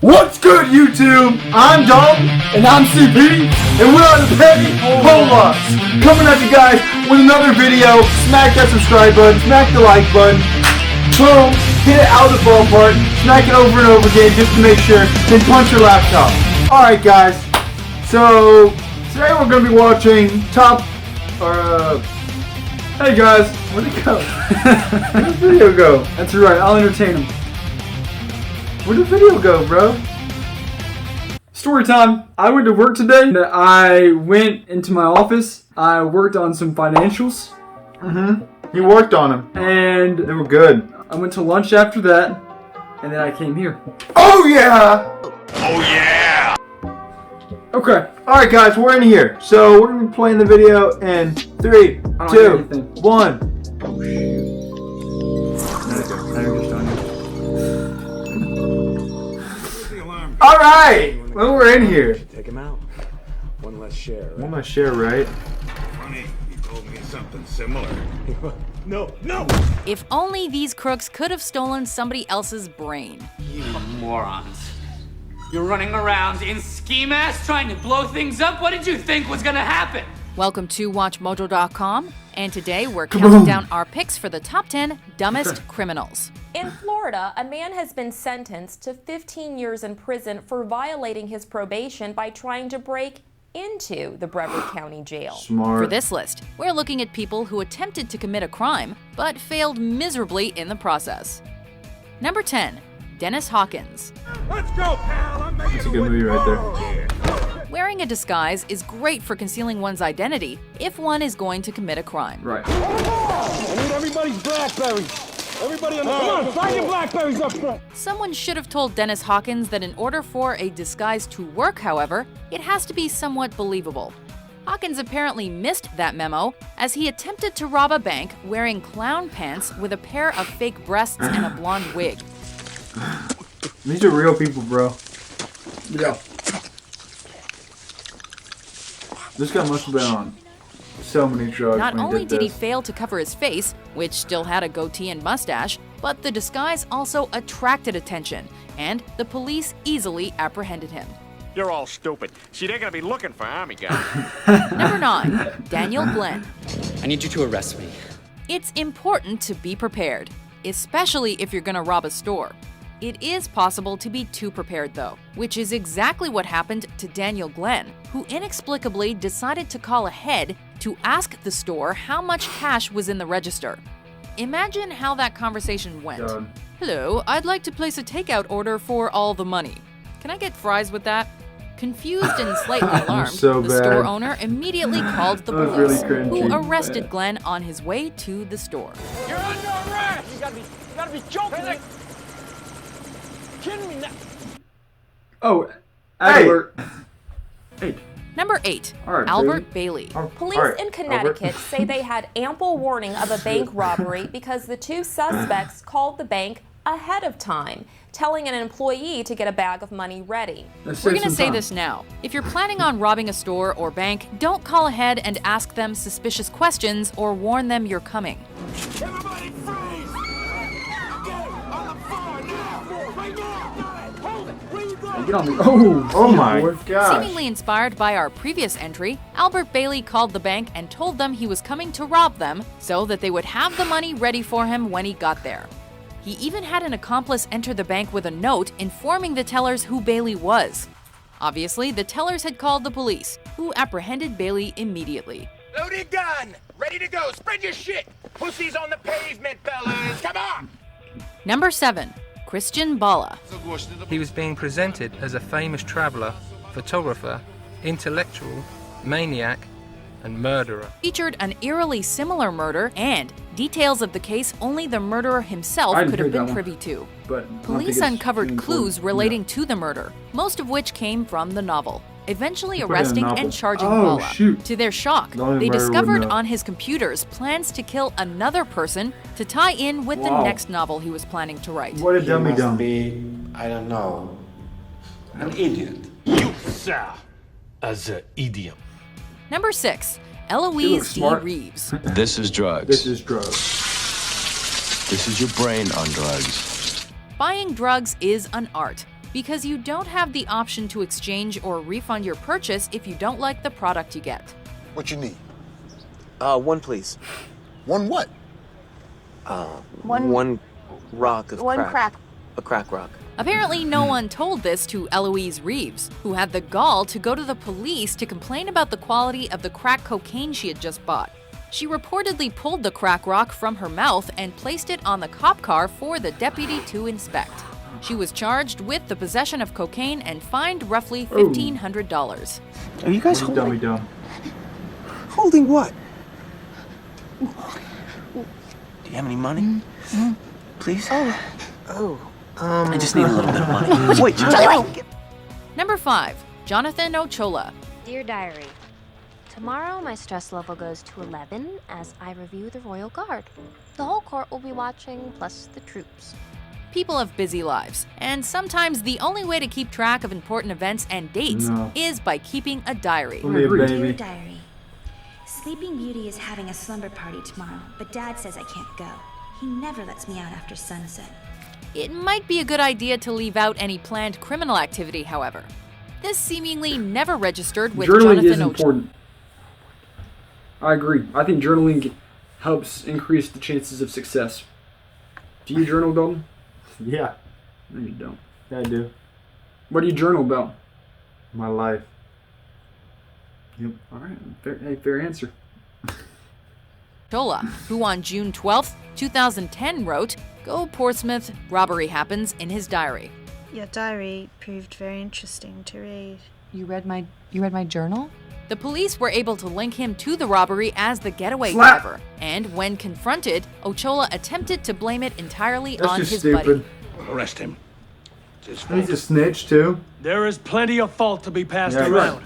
What's good, YouTube? I'm Dalton, and I'm CP, and we're on the Petty Pull-Ups. Coming at you guys with another video. Smack that subscribe button, smack the like button, boom, hit it out of the ballpark, smack it over and over again just to make sure, then punch your laptop. Alright guys, so today we're going to be watching hey guys, where'd it go? Where'd the video go? That's right, I'll entertain them. Where'd the video go, bro? Story time. I went to work today. I went into my office. I worked on some financials. You worked on them. And They were good. I went to lunch after that. And then I came here. Oh yeah! Oh yeah! Okay. Alright guys, we're in here. So we're gonna be playing the video in 3, I don't hear 2, anything. 1. Alright! Well, we're in here. Take him out. One less share. One less share, right? Funny, you told me something similar. No! If only these crooks could have stolen somebody else's brain. You morons. You're running around in ski masks trying to blow things up? What did you think was gonna happen? Welcome to WatchMojo.com, and today we're counting down our picks for the top 10 dumbest criminals. In Florida, a man has been sentenced to 15 years in prison for violating his probation by trying to break into the Brevard County Jail. Smart. For this list, we're looking at people who attempted to commit a crime, but failed miserably in the process. Number 10, Dennis Hawkins. Let's go, pal! I'm making That's a good movie right there. Wearing a disguise is great for concealing one's identity if one is going to commit a crime. Right. I need everybody's Blackberry. Everybody on the come on, find your Blackberries up front. Someone should have told Dennis Hawkins that in order for a disguise to work, however, it has to be somewhat believable. Hawkins apparently missed that memo as he attempted to rob a bank wearing clown pants with a pair of fake breasts and a blonde wig. These are real people, bro. Yeah. This guy must have been on so many drugs. Not when only did did he this. fail to cover his face, which still had a goatee and mustache, but the disguise also attracted attention, and the police easily apprehended him. You're all stupid. See, they're gonna be looking for Army guys. Number 9, Daniel Glenn. I need you to arrest me. It's important to be prepared, especially if you're gonna rob a store. It is possible to be too prepared though, which is exactly what happened to Daniel Glenn, who inexplicably decided to call ahead to ask the store how much cash was in the register. Imagine how that conversation went. God. Hello, I'd like to place a takeout order for all the money. Can I get fries with that? Confused and slightly alarmed, so the bad. store owner immediately called the That was really police, who cringy. arrested Glenn on his way to the store. You're under arrest! You gotta be joking. Hey, kidding me now? Oh, Hey. Albert. 8. Number 8, All right, Albert Bailey. Police Alright, in Connecticut say they had ample warning of a bank robbery because the two suspects called the bank ahead of time, telling an employee to get a bag of money ready. Let's We're save gonna some say time. this now. If you're planning on robbing a store or bank, don't call ahead and ask them suspicious questions or warn them you're coming. Everybody freeze! Get on the floor now! Right now! Hold it! Where you going? Get on me. Oh, Oh my boy. gosh. Seemingly inspired by our previous entry, Albert Bailey called the bank and told them he was coming to rob them so that they would have the money ready for him when he got there. He even had an accomplice enter the bank with a note informing the tellers who Bailey was. Obviously, the tellers had called the police, who apprehended Bailey immediately. Loaded gun! Ready to go! Spread your shit! Pussies on the pavement, fellas! Come on! Number 7, Christian Bala. He was being presented as a famous traveller, photographer, intellectual, maniac, and murderer. Featured an eerily similar murder and details of the case only the murderer himself I didn't could have hear been that one. privy to. But I don't think Police it's uncovered too clues important. relating to the murder, most of which came from the novel, eventually put it in a arresting novel. and charging Oh, Bala. shoot. To their shock, The only they murderer would discovered know. on his computers plans to kill another person to tie in with the Wow. next novel he was planning to write. What a You dummy must dumb. be, I don't know, an idiot. You, sir, as an idiom. Number 6, You look Eloise D. smart. Reeves. This is drugs. This is drugs. This is your brain on drugs. Buying drugs is an art. because you don't have the option to exchange or refund your purchase if you don't like the product you get. What you need? One please. One what? One rock of One crack. A crack rock. Apparently, no one told this to Eloise Reeves, who had the gall to go to the police to complain about the quality of the crack cocaine she had just bought. She reportedly pulled the crack rock from her mouth and placed it on the cop car for the deputy to inspect. She was charged with the possession of cocaine and fined roughly $1,500. Are you guys Dummy dumb. holding what? Do you have any money? Please? I just need a little bit of money. Wait, Number 5. Jonathan Ochoa. Dear Diary, tomorrow my stress level goes to 11 as I review the Royal Guard. The whole court will be watching, plus the troops. People have busy lives, and sometimes the only way to keep track of important events and dates is by keeping a diary. Baby. Diary. Sleeping Beauty is having a slumber party tomorrow, but Dad says I can't go. He never lets me out after sunset. It might be a good idea to leave out any planned criminal activity, however. This seemingly never registered with Journaling Jonathan is important. I agree. I think journaling helps increase the chances of success. Do you journal, Dalton? Yeah. No, you don't. Yeah, I do. What do you journal about? My life. Yep. All right. Fair answer. Ochoa, who on June 12, 2010 wrote, "Go Portsmouth, robbery happens," in his diary. Your diary proved very interesting to read. You read my journal? The police were able to link him to the robbery as the getaway Slap. driver, and when confronted, Ochoa attempted to blame it entirely That's on just his stupid. buddy. Arrest him. He's a snitch too. There is plenty of fault to be passed Yeah, around. right.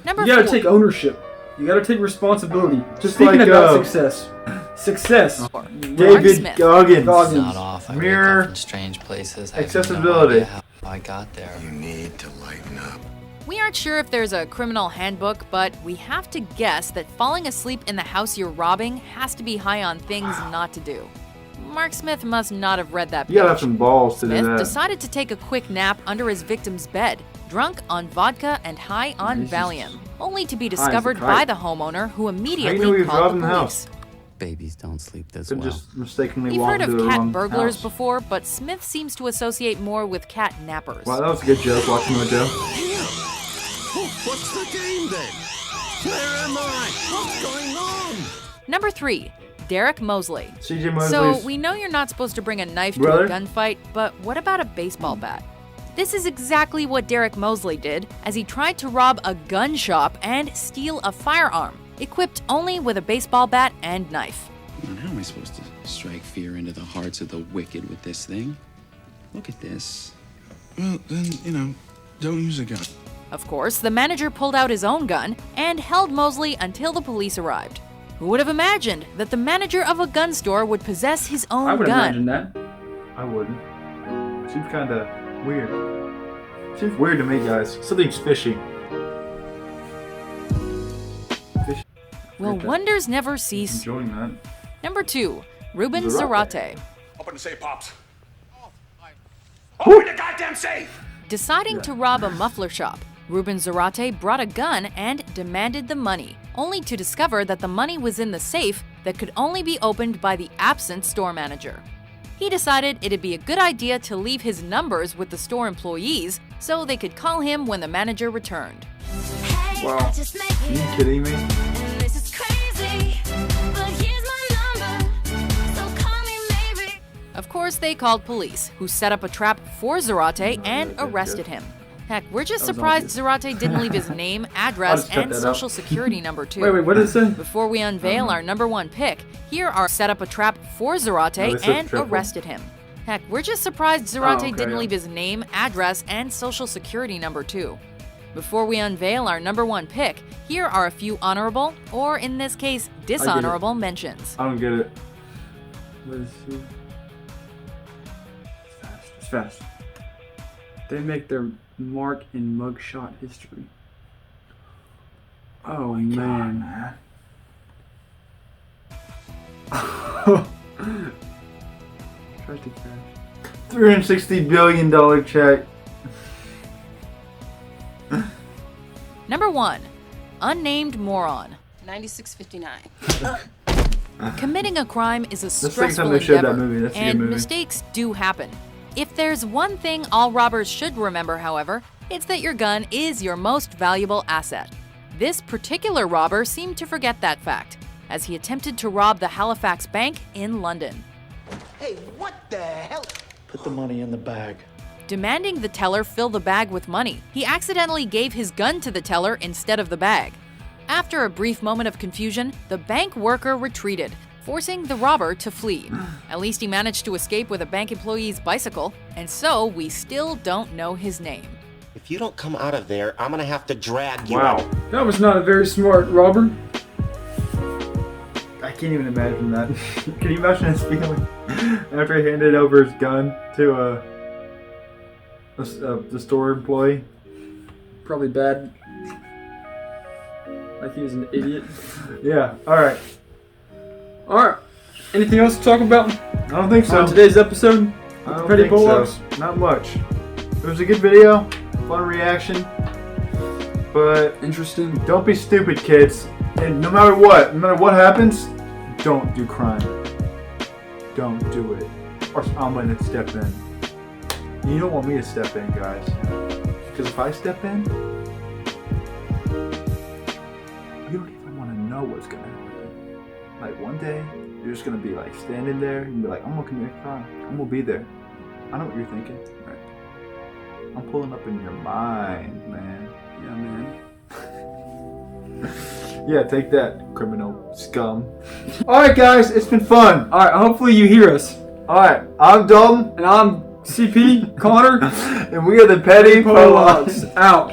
Number You gotta 4. take ownership. You gotta take responsibility. Just Speaking like, about success. Success. David Smith. Goggins. Not off. I wake Mirror. up in strange places. I have Accessibility. No idea how I got there. You need to lighten up. We aren't sure if there's a criminal handbook, but we have to guess that falling asleep in the house you're robbing has to be high on things not to do. Mark Smith must not have read that page. You gotta have some balls to do Smith that. decided to take a quick nap under his victim's bed, drunk on vodka and high on Valium, only to be discovered kite. by the homeowner, who How you know immediately he was called robbing the the police. house? Babies don't sleep this Could well. just mistakenly We've walk heard into of the cat wrong burglars house. before, but Smith seems to associate more with cat nappers. Wow, that was a good joke, WatchMojo. What's the game then? Where am I? What's going on? Number 3. Derek Mosley. CJ Mosley's So, we know you're not supposed to bring a knife brother? to a gunfight, but what about a baseball bat? This is exactly what Derek Mosley did, as he tried to rob a gun shop and steal a firearm, equipped only with a baseball bat and knife. And how am I supposed to strike fear into the hearts of the wicked with this thing? Look at this. Well, then, don't use a gun. Of course, the manager pulled out his own gun and held Mosley until the police arrived. Who would have imagined that the manager of a gun store would possess his own I would gun? imagine that. I wouldn't. Seems kind of weird. Seems weird to me, guys. Something's fishy. Will wonders never cease? Enjoying that. Number 2. Ruben Zarate. Zarate. Open the safe, Pops. Open the goddamn safe! Deciding to rob a muffler shop, Ruben Zarate brought a gun and demanded the money, only to discover that the money was in the safe that could only be opened by the absent store manager. He decided it'd be a good idea to leave his numbers with the store employees so they could call him when the manager returned. Wow. Are you kidding me? Of course, they called police, who set up a trap for Zarate and arrested him. Heck, we're just surprised Zarate didn't leave his name, address, just cut and that social out. security number too. Wait, what did it say? Before we unveil our number 1 pick, here are set up a trap for Zarate and arrested him. Heck, we're just surprised Zarate didn't leave his name, address, and social security number too. Before we unveil our number 1 pick, here are a few honorable, or in this case, dishonorable mentions. I don't get it. Let's see. It's fast. They make their mark in mugshot history. Oh, man. Try to cash. $360 billion check. Number 1. Unnamed moron. 9659. Committing a crime is a the second stressful time they showed that endeavor, movie. That's a good and movie. mistakes do happen. If there's one thing all robbers should remember, however, it's that your gun is your most valuable asset. This particular robber seemed to forget that fact, as he attempted to rob the Halifax Bank in London. Hey, what the hell? Put the money in the bag. Demanding the teller fill the bag with money, he accidentally gave his gun to the teller instead of the bag. After a brief moment of confusion, the bank worker retreated, forcing the robber to flee. At least he managed to escape with a bank employee's bicycle, and so we still don't know his name. If you don't come out of there, I'm gonna have to drag you Wow. out. That was not a very smart robber. I can't even imagine that. Can you imagine his feeling after he handed over his gun to the store employee? Probably bad. Like he was an idiot. Yeah. All right. Alright. Anything else to talk about? I don't think so. On today's episode? I don't Petty think Bullocks? so. Not much. It was a good video, fun reaction, but interesting. Don't be stupid, kids. And no matter what happens, don't do crime. Don't do it, or I'm gonna step in. You don't want me to step in, guys, because if I step in, you don't even want to know what's gonna happen. Like one day, you're just gonna be like standing there and be like, I'm gonna commit a crime. I'm gonna be there. I know what you're thinking. Right. I'm pulling up in your mind, man. Yeah, man. Yeah, take that, criminal scum. Alright, guys, it's been fun. Alright, hopefully you hear us. Alright, I'm Dalton. And I'm CP, Connor. And we are the Petty Bullocks. Out.